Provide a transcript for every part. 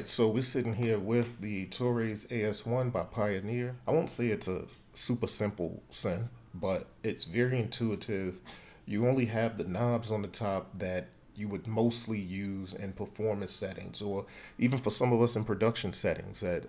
right, so we're sitting here with the Torres AS-1 by Pioneer. I won't say it's a super simple synth, but it's very intuitive. You only have the knobs on the top that you would mostly use in performance settings, or even for some of us in production settings that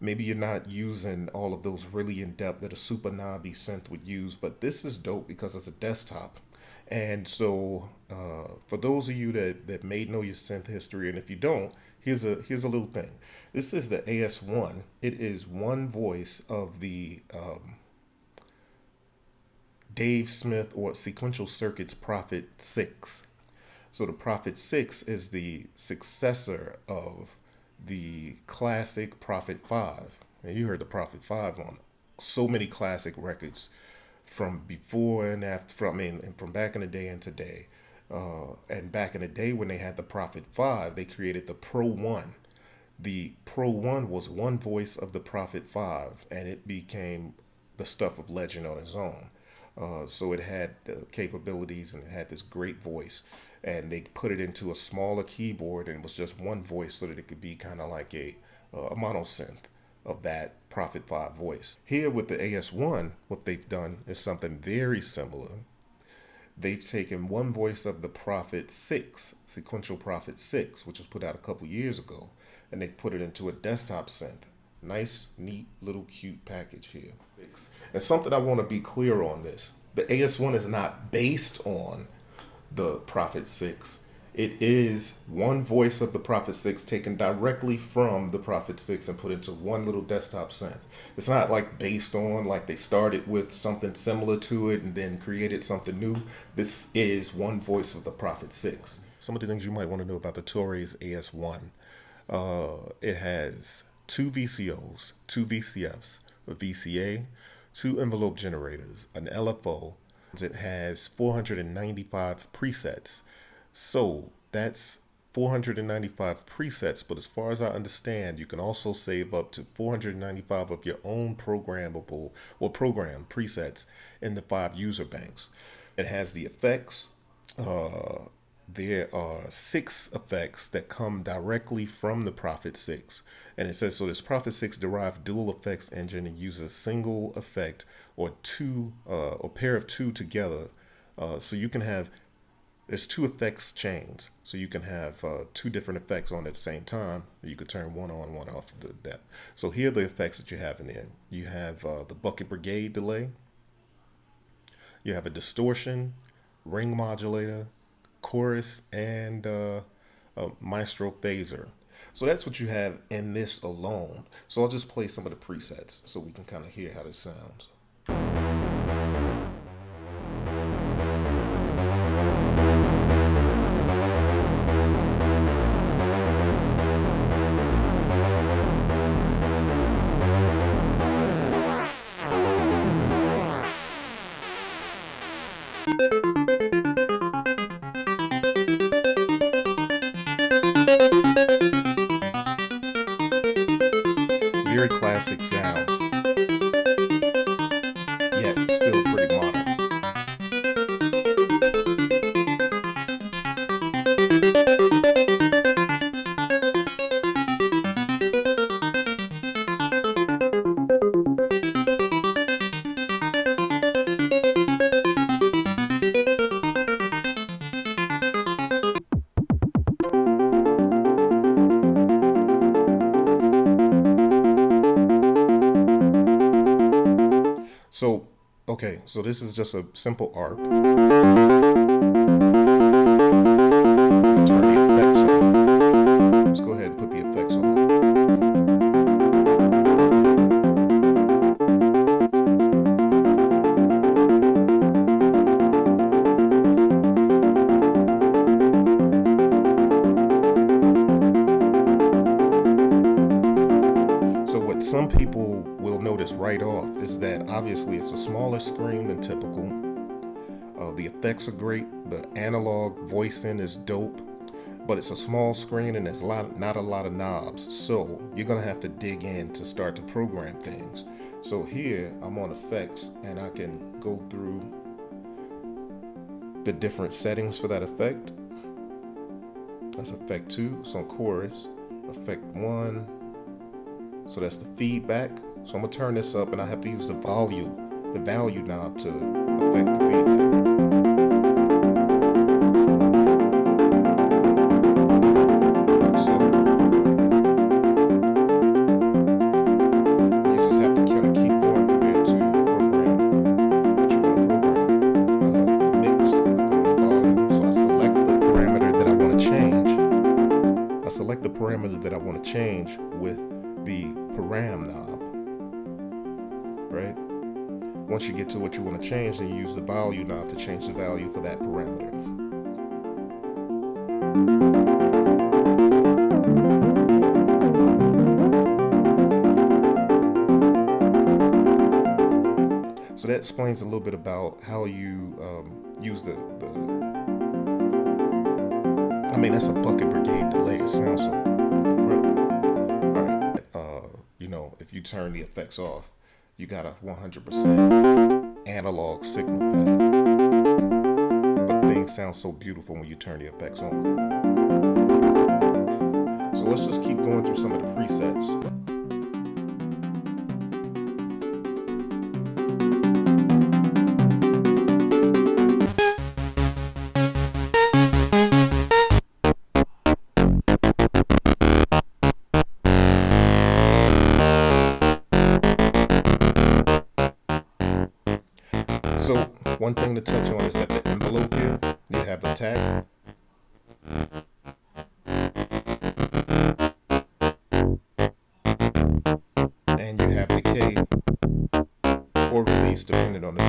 maybe you're not using all of those really in-depth that a super knobby synth would use. But this is dope because it's a desktop. And so for those of you that may know your synth history, and if you don't, here's a little thing. This is the AS-1. It is one voice of the Dave Smith or Sequential Circuits Prophet 6. So the Prophet 6 is the successor of the classic Prophet 5. And you heard the Prophet 5 on so many classic records from before and after, from back in the day and today. And back in the day when they had the Prophet 5, they created the Pro 1. The Pro 1 was one voice of the Prophet 5, and it became the stuff of legend on its own. So it had the capabilities and it had this great voice. And they put it into a smaller keyboard, and it was just one voice so that it could be kind of like a mono synth of that Prophet 5 voice. Here with the AS-1, what they've done is something very similar. They've taken one voice of the Prophet 6, Sequential Prophet 6, which was put out a couple years ago, and they've put it into a desktop synth. Nice, neat, little cute package here. And something I want to be clear on this. The AS-1 is not based on the Prophet 6. It is one voice of the Prophet 6 taken directly from the Prophet 6 and put into one little desktop synth. It's not like based on, like they started with something similar to it and then created something new. This is one voice of the Prophet 6. Some of the things you might want to know about the Torres AS-1. It has 2 VCOs, 2 VCFs, a VCA, 2 envelope generators, an LFO. It has 495 presets. So that's 495 presets, but as far as I understand, you can also save up to 495 of your own programmable or program presets in the 5 user banks. It has the effects. There are 6 effects that come directly from the Prophet 6. And it says, so this Prophet 6 derived dual effects engine and uses a single effect or pair of 2 together. So you can have, there's 2 effects chains. So you can have 2 different effects on at the same time. You could turn one on, one off that. So here are the effects that you have in there. You have the bucket brigade delay. You have a distortion, ring modulator, chorus, and a maestro phaser. So that's what you have in this alone. So I'll just play some of the presets so we can kind of hear how this sounds. Very classic sound, yet still pretty modern. So, okay, so this is just a simple ARP. Turn the effects on. Let's go ahead and put the effects on. So what some people will notice right off is that obviously it's a smaller screen than typical. The effects are great. The analog voicing is dope, but it's a small screen and there's not a lot of knobs. So you're gonna have to dig in to start to program things. So here I'm on effects and I can go through the different settings for that effect. That's effect 2, it's on chorus. effect 1. So that's the feedback. So I'm gonna turn this up, and I have to use the value knob to affect the feedback. Select the parameter that I want to change with the param knob, right? Once you get to what you want to change, then you use the value knob to change the value for that parameter. So that explains a little bit about how you use I mean, that's a bucket brigade delay. It sounds so incredible. All right, you know, if you turn the effects off, you got a 100% analog signal path. But things sound so beautiful when you turn the effects on. So let's just keep going through some of the presets. So one thing to touch on is that the envelope here, you have the tag. And you have decay or release depending on the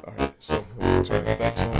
Alright, so we'll turn the effects on.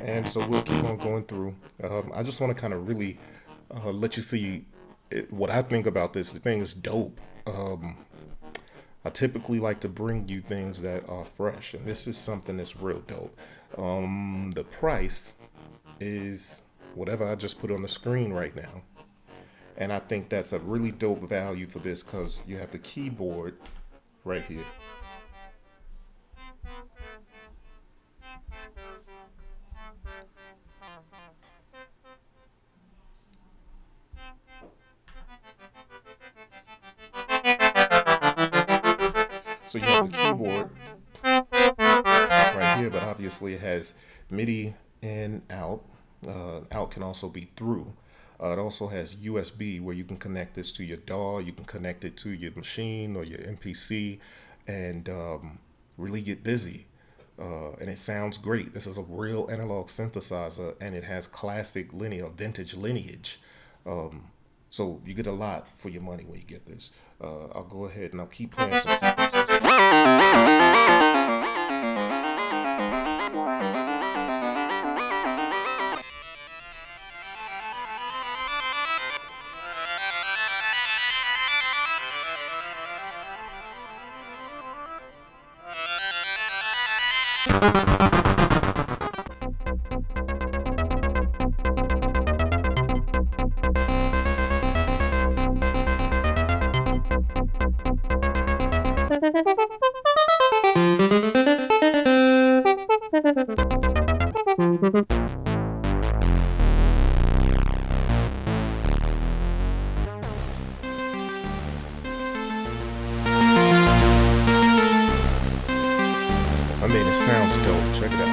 And so we'll keep on going through. I just want to kind of really let you see what I think about this. The thing is dope. I typically like to bring you things that are fresh, and this is something that's real dope. The price is whatever I just put on the screen right now. And I think that's a really dope value for this because you have the keyboard right here. So you have the keyboard right here, but obviously it has MIDI in, out. Out can also be through. It also has USB where you can connect this to your DAW, you can connect it to your machine or your MPC and really get busy. And it sounds great. This is a real analog synthesizer and it has classic linear, vintage lineage. So you get a lot for your money when you get this. I'll go ahead and I'll keep playing some sequences. I mean, it sounds dope. Check it out.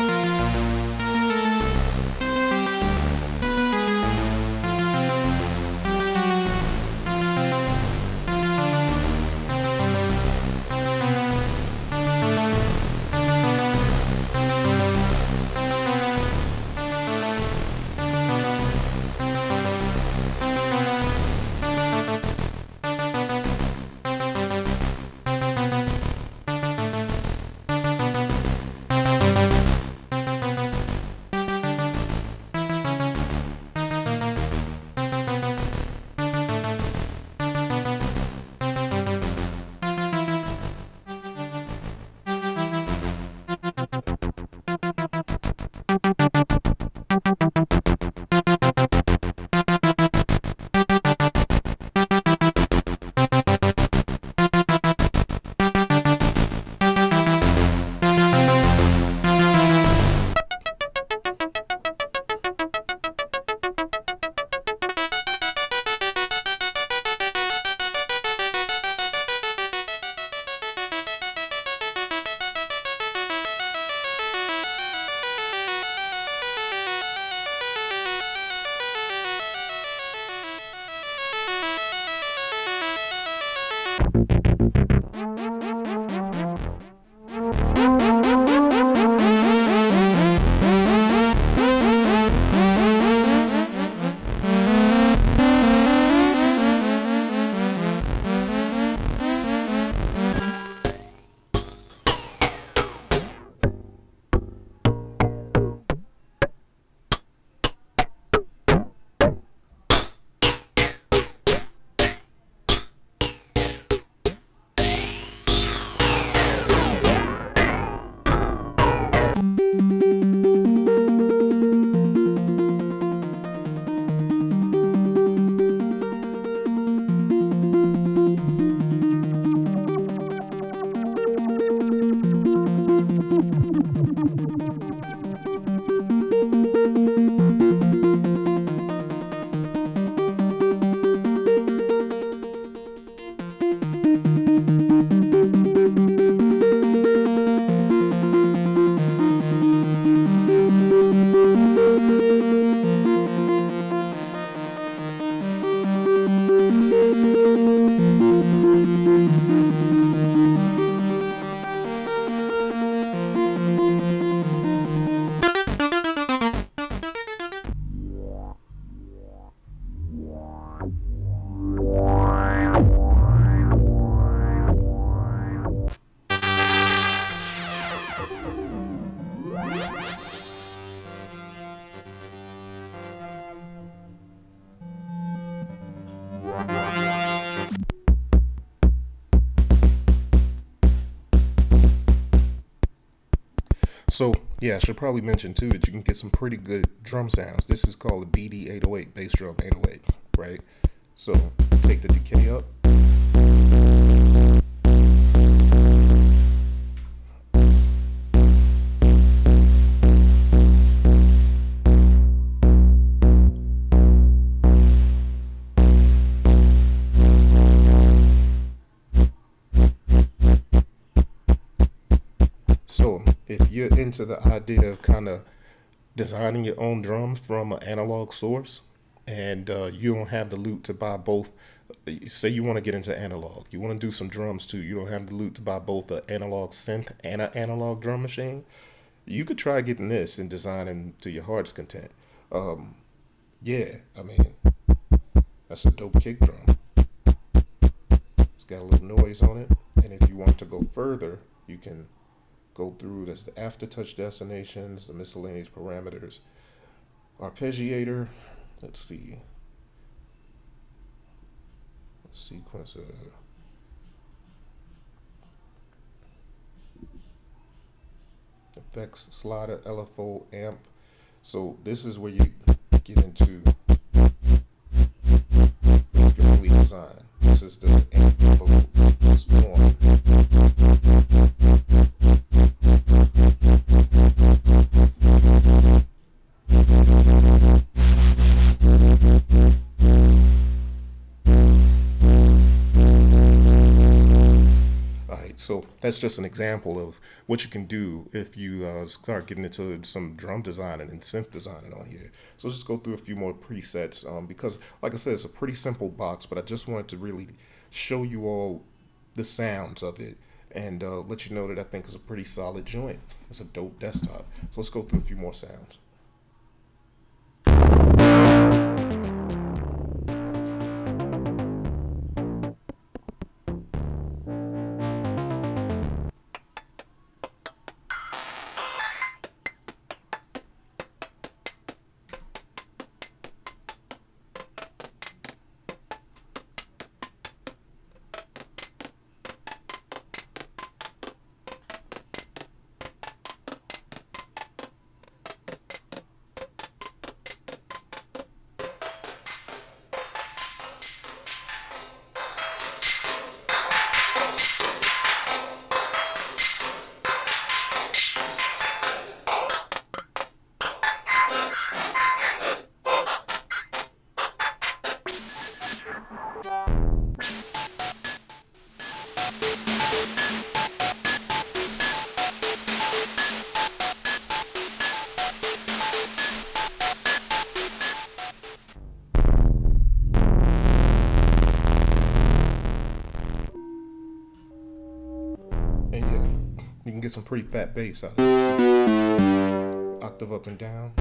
So yeah, I should probably mention too that you can get some pretty good drum sounds. This is called a BD 808, bass drum 808, right? So take the decay up. So if you're into the idea of kind of designing your own drums from an analog source, and you don't have the loot to buy both, say you want to get into analog, you want to do some drums too, you don't have the loot to buy both an analog synth and an analog drum machine, you could try getting this and designing to your heart's content. Yeah, I mean, that's a dope kick drum. It's got a little noise on it, and if you want to go further, you can go through this, the aftertouch destinations, the miscellaneous parameters, arpeggiator, let's see, sequencer, effects slider, LFO, amp. So this is where you get into your complete design. This is the amp level. This one. So that's just an example of what you can do if you start getting into some drum designing and synth designing on here. So let's just go through a few more presets because, like I said, it's a pretty simple box, but I just wanted to really show you all the sounds of it and let you know that I think it's a pretty solid joint. It's a dope desktop. So let's go through a few more sounds. can get some pretty fat bass out of it. Octave up and down.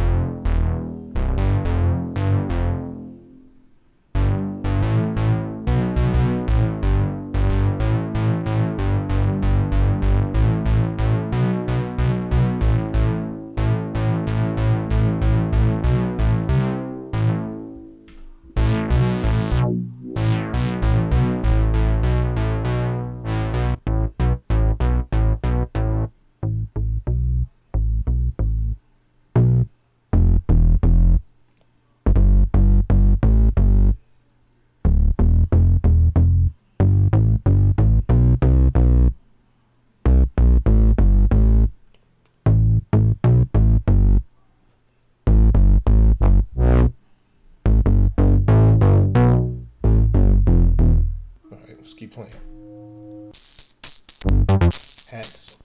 Keep playing. Hats.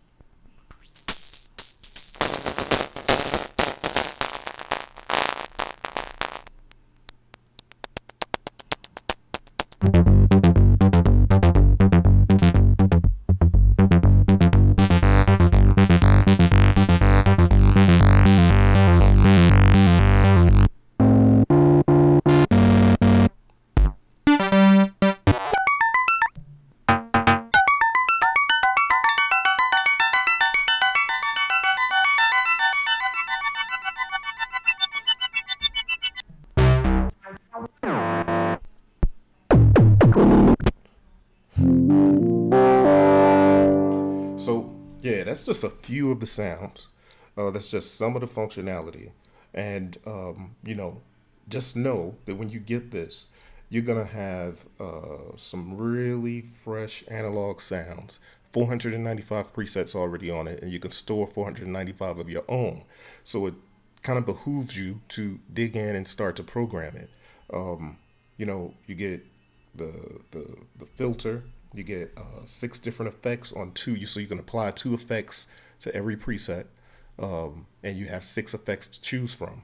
So yeah, that's just a few of the sounds. That's just some of the functionality. And, just know that when you get this, you're going to have some really fresh analog sounds. 495 presets already on it, and you can store 495 of your own. So it kind of behooves you to dig in and start to program it. You get the filter. You get 6 different effects on 2, so you can apply 2 effects to every preset, and you have 6 effects to choose from.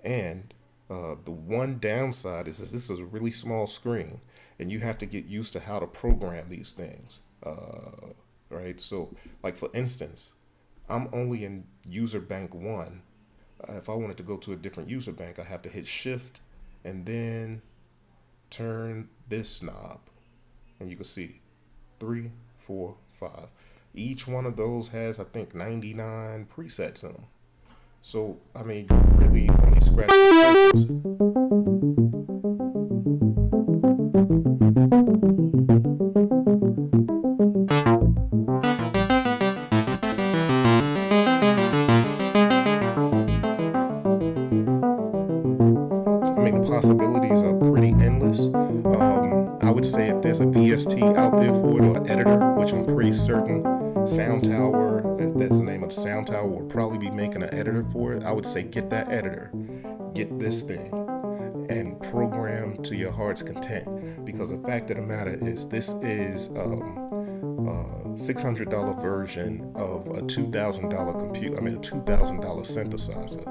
And the one downside is this is a really small screen, and you have to get used to how to program these things, right? So, like for instance, I'm only in user bank 1. If I wanted to go to a different user bank, I have to hit Shift and then turn this knob. And you can see 3, 4, 5. Each one of those has, I think, 99 presets in them. So, I mean, you really only scratch the surface. Possibilities are pretty endless. I would say if there's a VST out there for it, or an editor, which I'm pretty certain Sound Tower, if that's the name of the Sound Tower, will probably be making an editor for it. I would say get that editor, get this thing, and program to your heart's content. Because the fact of the matter is, this is a $600 version of a $2,000 computer. I mean, a $2,000 synthesizer.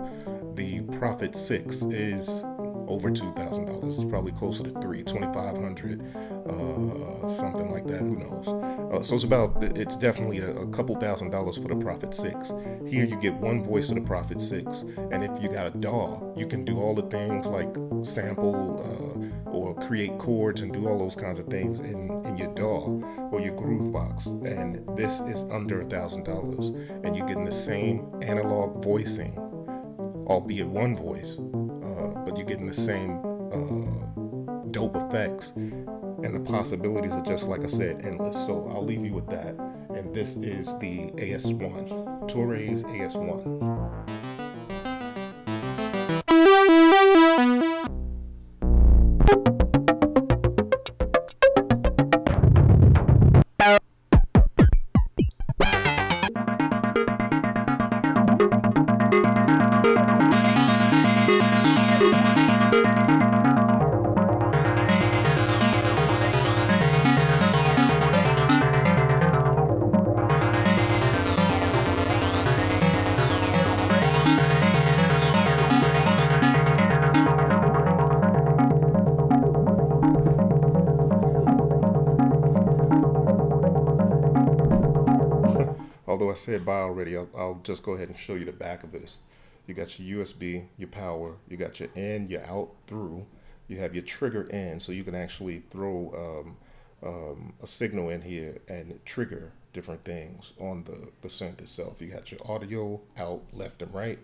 The Prophet 6 is over $2,000. It's probably closer to $2,500, something like that. Who knows? So it's definitely a couple $1,000s for the Prophet 6. Here you get one voice of the Prophet 6, and if you got a DAW, you can do all the things like sample or create chords and do all those kinds of things in your DAW or your Groovebox. And this is under $1,000, and you're getting the same analog voicing, albeit one voice. But you're getting the same dope effects, and the possibilities are, just like I said, endless. So I'll leave you with that. And this is the AS-1, Torres AS-1. said bye already, I'll just go ahead and show you the back of this. You got your USB, your power, you got your in, your out, through. You have your trigger in, so you can actually throw a signal in here and trigger different things on the synth itself. You got your audio out, left and right,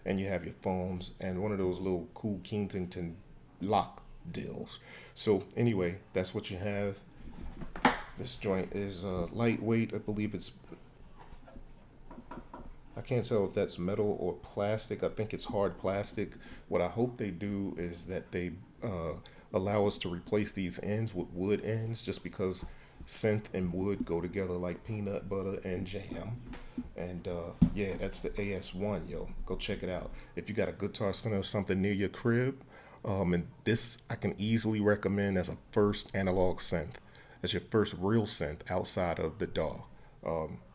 and you have your phones and one of those little cool Kensington lock deals. So anyway, that's what you have. This joint is lightweight. I believe it's, I can't tell if that's metal or plastic. I think it's hard plastic. What I hope they do is that they allow us to replace these ends with wood ends, just because synth and wood go together like peanut butter and jam. And yeah, that's the AS-1, yo. Go check it out. If you got a guitar center or something near your crib, and this I can easily recommend as a first analog synth, as your first real synth outside of the DAW.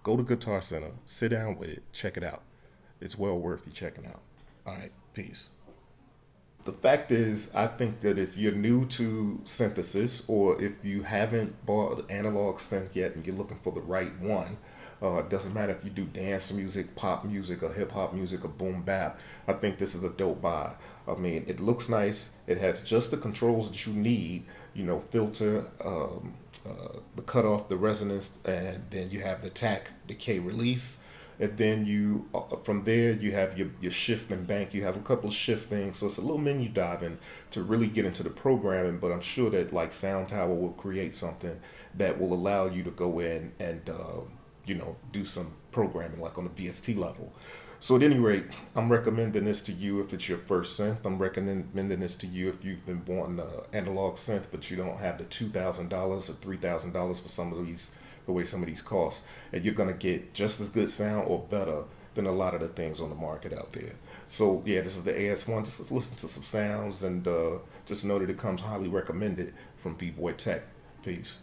Go to Guitar Center, sit down with it, check it out. It's well worth you checking out. All right, peace. The fact is, I think that if you're new to synthesis, or if you haven't bought an analog synth yet and you're looking for the right one, it doesn't matter if you do dance music, pop music, or hip hop music, or boom bap, I think this is a dope buy. I mean, it looks nice. It has just the controls that you need, you know, filter, the cutoff, the resonance, and then you have the attack, decay, release. And then you, from there, you have your shift and bank. You have a couple of shift things. So it's a little menu diving to really get into the programming, but I'm sure that like Sound Tower will create something that will allow you to go in and, you know, do some programming like on the VST level. So at any rate, I'm recommending this to you if it's your first synth. I'm recommending this to you if you've been wanting an analog synth, but you don't have the $2,000 or $3,000 for some of these, the way some of these cost. And you're gonna get just as good sound or better than a lot of the things on the market out there. So yeah, this is the AS-1. Just listen to some sounds and just know that it comes highly recommended from B-Boy Tech. Peace.